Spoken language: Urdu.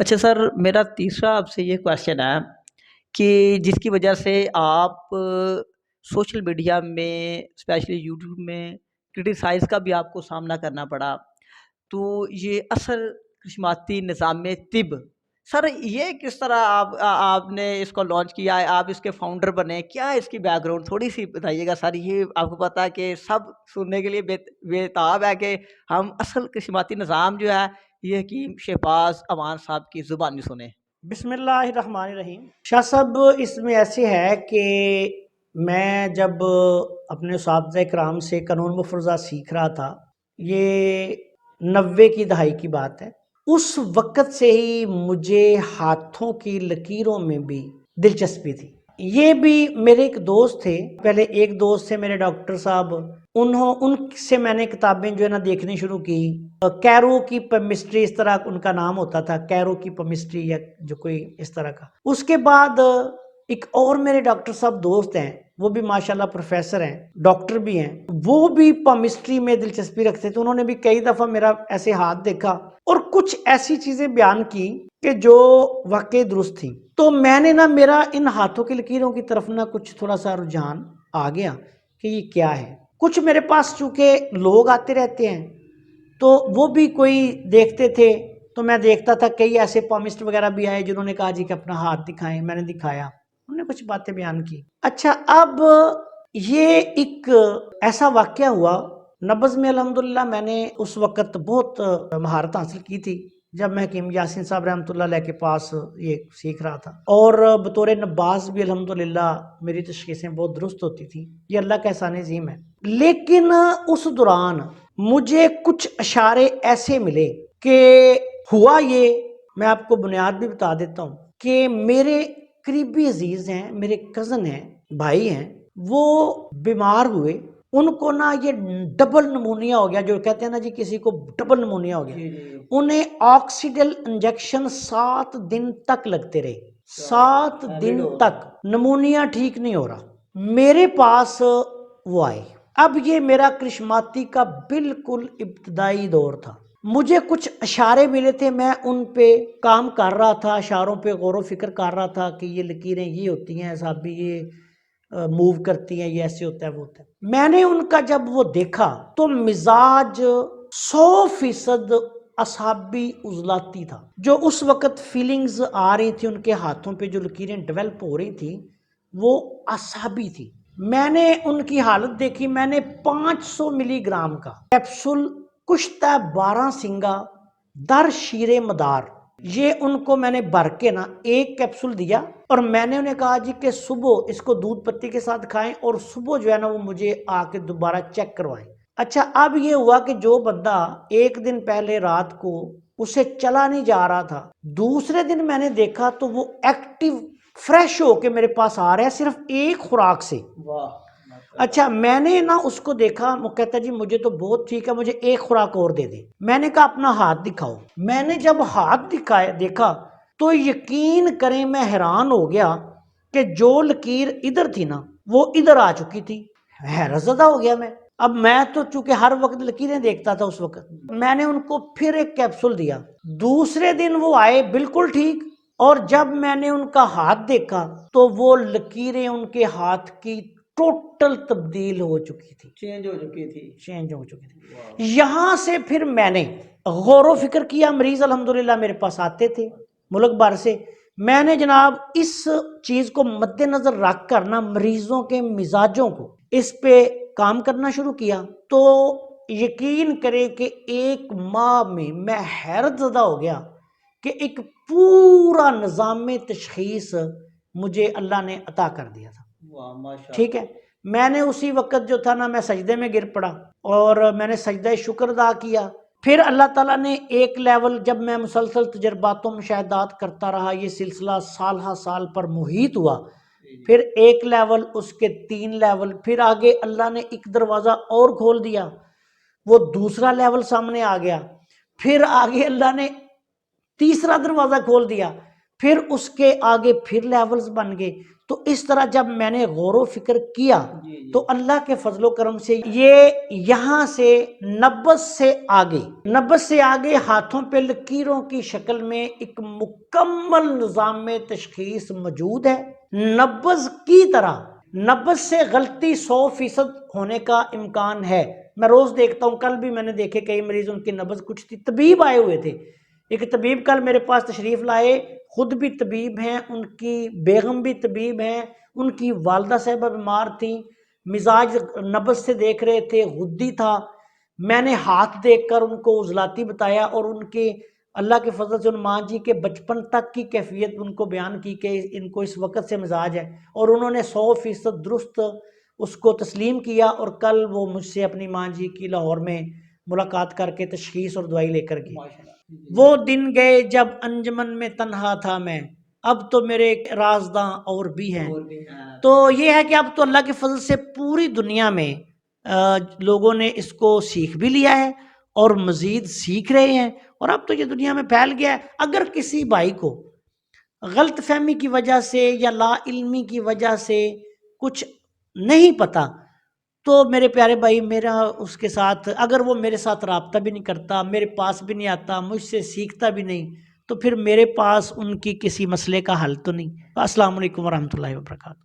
اچھا سر، میرا تیسرا آپ سے یہ کوشچن ہے کہ جس کی وجہ سے آپ سوشل میڈیا میں اسپیشلی یوٹیوب میں کرٹیسائز کا بھی آپ کو سامنا کرنا پڑا، تو یہ اصل کشماتی نظام طب، سر یہ کس طرح آپ نے اس کو لانچ کیا ہے، آپ اس کے فاؤنڈر بنے، کیا ہے اس کی بیک گراؤنڈ تھوڑی سی بتائیے گا سر؟ یہ آپ کو پتا ہے کہ سب سننے کے لیے بےتاب ہے کہ ہم اصل کشماتی نظام جو ہے یہ حکیم شہباز امان صاحب کی زبانی سنیں۔ بسم اللہ الرحمن الرحیم۔ شاہ صاحب اس میں ایسے ہے کہ میں جب اپنے اساتذہ کرام سے قانون مفروضہ سیکھ رہا تھا، یہ 90 کی دہائی کی بات ہے، اس وقت سے ہی مجھے ہاتھوں کی لکیروں میں بھی دلچسپی تھی۔ یہ بھی میرے ایک دوست تھے، پہلے ایک دوست تھے میرے ڈاکٹر صاحب، ان سے میں نے کتابیں جو ہے نا دیکھنی شروع کی۔ کیرو کی پیمسٹری اس طرح ان کا نام ہوتا تھا، کیرو کی پیمسٹری یا جو کوئی اس طرح کا۔ اس کے بعد ایک اور میرے ڈاکٹر صاحب دوست ہیں، وہ بھی ماشاءاللہ پروفیسر ہیں، ڈاکٹر بھی ہیں، وہ بھی پیمسٹری میں دلچسپی رکھتے تھے۔ انہوں نے بھی کئی دفعہ میرا ایسے ہاتھ دیکھا اور کچھ ایسی چیزیں بیان کی کہ جو واقعی درست تھی۔ تو میں نے میرا ان ہاتھوں کی لکیروں کی طرف کچھ تھوڑا سا رجحان آ گیا کہ یہ کیا ہے۔ کچھ میرے پاس چونکہ لوگ آتے رہتے ہیں تو وہ بھی کوئی دیکھتے تھے، تو میں دیکھتا تھا، کئی ایسے پامسٹ وغیرہ بھی آئے جنہوں نے کہا جی کہ اپنا ہاتھ دکھائیں، میں نے دکھایا، انہوں نے کچھ باتیں بیان کی۔ اچھا، اب یہ ایک ایسا واقعہ ہوا نبض میں، الحمدللہ میں نے اس وقت بہت مہارت حاصل کی تھی جب میں حکیم یاسین صاحب رحمۃ اللہ علیہ کے پاس یہ سیکھ رہا تھا، اور بطور نباز بھی الحمدللہ میری تشخیصیں بہت درست ہوتی تھی، یہ اللہ کا احسان عظیم ہے۔ لیکن اس دوران مجھے کچھ اشارے ایسے ملے کہ ہوا یہ، میں آپ کو بنیاد بھی بتا دیتا ہوں کہ میرے قریبی عزیز ہیں، میرے کزن ہیں، بھائی ہیں، وہ بیمار ہوئے، ان کو یہ ڈبل نمونیا ہو گیا، جو کہتے ہیں نا جی کسی کو ڈبل نمونیا ہو گیا، انہیں آکسیڈل انجیکشن 7 دن تک لگتے رہے، 7 دن تک نمونیا ٹھیک نہیں ہو رہا۔ میرے پاس وہ آئے، اب یہ میرا کرشماتی کا بالکل ابتدائی دور تھا، مجھے کچھ اشارے ملے تھے، میں ان پہ کام کر رہا تھا، اشاروں پہ غور و فکر کر رہا تھا کہ یہ لکیریں یہ ہوتی ہیں، صاحبی یہ موو کرتی ہیں، یہ ایسے ہوتا ہے، وہ ہوتا ہے۔ میں نے ان کا جب وہ دیکھا تو مزاج 100% اصحابی عضلاتی تھا، جو اس وقت فیلنگز آ رہی تھی ان کے ہاتھوں پہ، جو لکیریں ڈیولپ ہو رہی تھی وہ اصحابی تھی۔ میں نے ان کی حالت دیکھی، میں نے 500 ملی گرام کا کیپسول کشتہ 12 سنگا در شیر مدار، یہ ان کو میں نے بھر کے ایک کیپسول دیا، اور میں نے انہیں کہا جی کہ صبح اس کو دودھ پتی کے ساتھ کھائیں، اور صبح جو ہے وہ مجھے آ کے دوبارہ چیک کروائیں۔ اچھا، اب یہ ہوا کہ جو بندہ ایک دن پہلے رات کو اسے چلا نہیں جا رہا تھا، دوسرے دن میں نے دیکھا تو وہ ایکٹیو فریش ہو کے میرے پاس آ رہا ہے، صرف ایک خوراک سے۔ اچھا، میں نے اس کو دیکھا، وہ کہتا جی مجھے تو بہت ٹھیک ہے، مجھے ایک خوراک اور دے دے۔ میں نے کہا اپنا ہاتھ دکھاؤ۔ میں نے جب ہاتھ دیکھا تو یقین کریں میں حیران ہو گیا کہ جو لکیر ادھر تھی وہ ادھر آ چکی تھی۔ حیرت زدہ ہو گیا میں۔ اب میں تو چونکہ ہر وقت لکیریں دیکھتا تھا اس وقت، میں نے ان کو پھر ایک کیپسول دیا، دوسرے دن وہ آئے بالکل ٹھیک، اور جب میں نے ان کا ہاتھ دیکھا تو وہ لکیریں ان کے ہاتھ کی ٹوٹل تبدیل ہو چکی تھی، چینج ہو چکی تھی۔ یہاں سے پھر میں نے غور و فکر کیا، مریض الحمدللہ میرے پاس آتے تھے ملک بھر سے، میں نے جناب اس چیز کو مد نظر رکھ کر مریضوں کے مزاجوں کو اس پہ کام کرنا شروع کیا، تو یقین کریں کہ 1 ماہ میں میں حیرت زدہ ہو گیا کہ ایک پورا نظام تشخیص مجھے اللہ نے عطا کر دیا تھا۔ ٹھیک ہے، میں نے اسی وقت جو تھا میں سجدے میں گر پڑا، اور میں نے سجدہ شکر ادا کیا۔ پھر اللہ تعالیٰ نے ایک لیول، جب میں مسلسل تجربات و مشاہدات کرتا رہا، یہ سلسلہ سال ہا سال پر محیط ہوا، پھر ایک لیول، اس کے 3 لیول، پھر آگے اللہ نے ایک دروازہ اور کھول دیا، وہ دوسرا لیول سامنے آ گیا، پھر آگے اللہ نے تیسرا دروازہ کھول دیا، پھر اس کے آگے پھر لیولز بن گئے. تو اس طرح جب میں نے غور و فکر کیا تو اللہ کے فضل و کرم سے یہ یہاں سے نبض سے آگے ہاتھوں پہ لکیروں کی شکل میں ایک مکمل نظام تشخیص موجود ہے. نبض کی طرح نبض سے غلطی 100% ہونے کا امکان ہے. میں روز دیکھتا ہوں، کل بھی میں نے دیکھے کئی مریض ان کی نبض کچھ تھی. طبیب آئے ہوئے تھے، ایک طبیب کل میرے پاس تشریف لائے، خود بھی طبیب ہیں، ان کی بیگم بھی طبیب ہیں، ان کی والدہ صاحبہ بیمار تھیں، مزاج نبض سے دیکھ رہے تھے، غدی تھا. میں نے ہاتھ دیکھ کر ان کو عضلاتی بتایا اور ان کے اللہ کے فضل سے ان ماں جی کے بچپن تک کی کیفیت ان کو بیان کی کہ ان کو اس وقت سے مزاج ہے، اور انہوں نے 100% درست اس کو تسلیم کیا. اور کل وہ مجھ سے اپنی ماں جی کی لاہور میں ملاقات کر کے تشخیص اور دوائی لے کر گئی. وہ دن گئے جب انجمن میں تنہا تھا میں، اب تو میرے رازداں اور بھی ہیں. تو یہ ہے کہ اب تو اللہ کے فضل سے پوری دنیا میں لوگوں نے اس کو سیکھ بھی لیا ہے اور مزید سیکھ رہے ہیں، اور اب تو یہ دنیا میں پھیل گیا ہے. اگر کسی بھائی کو غلط فہمی کی وجہ سے یا لا علمی کی وجہ سے کچھ نہیں پتا، تو میرے پیارے بھائی میرا اس کے ساتھ، اگر وہ میرے ساتھ رابطہ بھی نہیں کرتا، میرے پاس بھی نہیں آتا، مجھ سے سیکھتا بھی نہیں، تو پھر میرے پاس ان کی کسی مسئلے کا حل تو نہیں. السلام علیکم ورحمۃ اللہ وبرکاتہ.